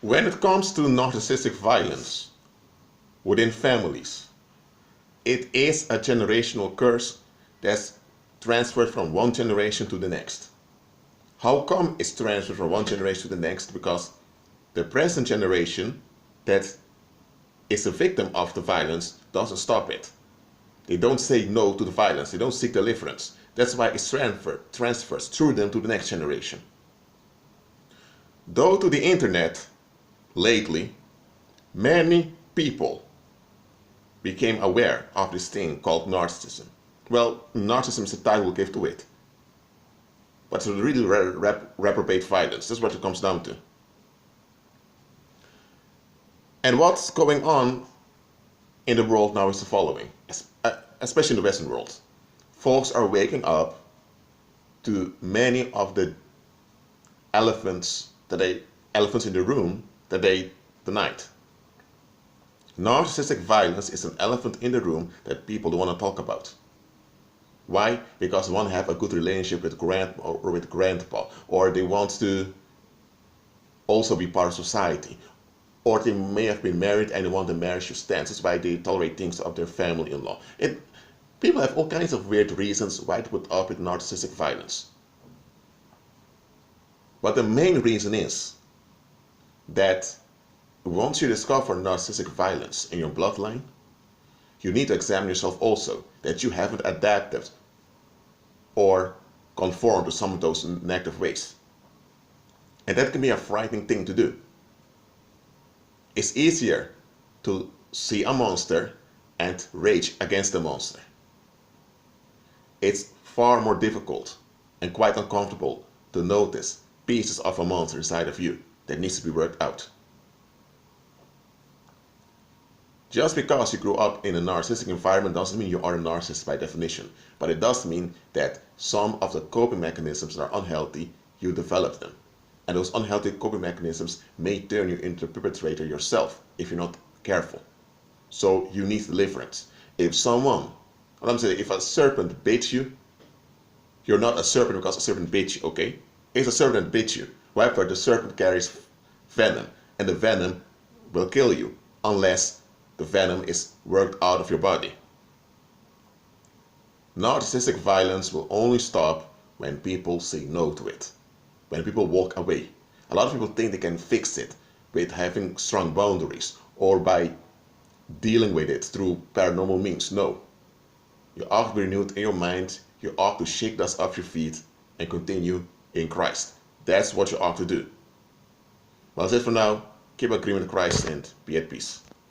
When it comes to narcissistic violence within families, it is a generational curse that's transferred from one generation to the next. How come it's transferred from one generation to the next? Because the present generation that is a victim of the violence doesn't stop it. They don't say no to the violence. They don't seek deliverance. That's why it's transfers through them to the next generation. Though to the internet, lately, many people became aware of this thing called narcissism. Well, narcissism is a title we'll give to it. But it's really reprobate violence. That's what it comes down to. And what's going on in the world now is the following, especially in the Western world. Folks are waking up to many of the elephants in the room that they denied. Narcissistic violence is an elephant in the room that people don't want to talk about. Why? Because they want to have a good relationship with grandma or with grandpa, or they want to also be part of society, or they may have been married and they want the marriage to stand. That's why they tolerate things of their family-in-law. People have all kinds of weird reasons why to put up with narcissistic violence. But the main reason is that once you discover narcissistic violence in your bloodline, you need to examine yourself also, that you haven't adapted or conformed to some of those negative ways. And that can be a frightening thing to do. It's easier to see a monster and rage against the monster. It's far more difficult and quite uncomfortable to notice pieces of a monster inside of you that needs to be worked out. Just because you grew up in a narcissistic environment doesn't mean you are a narcissist by definition, but it does mean that some of the coping mechanisms that are unhealthy, you develop them. And those unhealthy coping mechanisms may turn you into a perpetrator yourself if you're not careful. So you need deliverance. If a serpent bites you, you're not a serpent because a serpent bit you, okay? If a serpent bit you, however, the serpent carries venom, and the venom will kill you unless the venom is worked out of your body. Narcissistic violence will only stop when people say no to it, when people walk away. A lot of people think they can fix it with having strong boundaries or by dealing with it through paranormal means. No. You ought to be renewed in your mind. You ought to shake dust off your feet and continue in Christ. That's what you ought to do. Well, that's it for now. Keep agreeing with Christ and be at peace.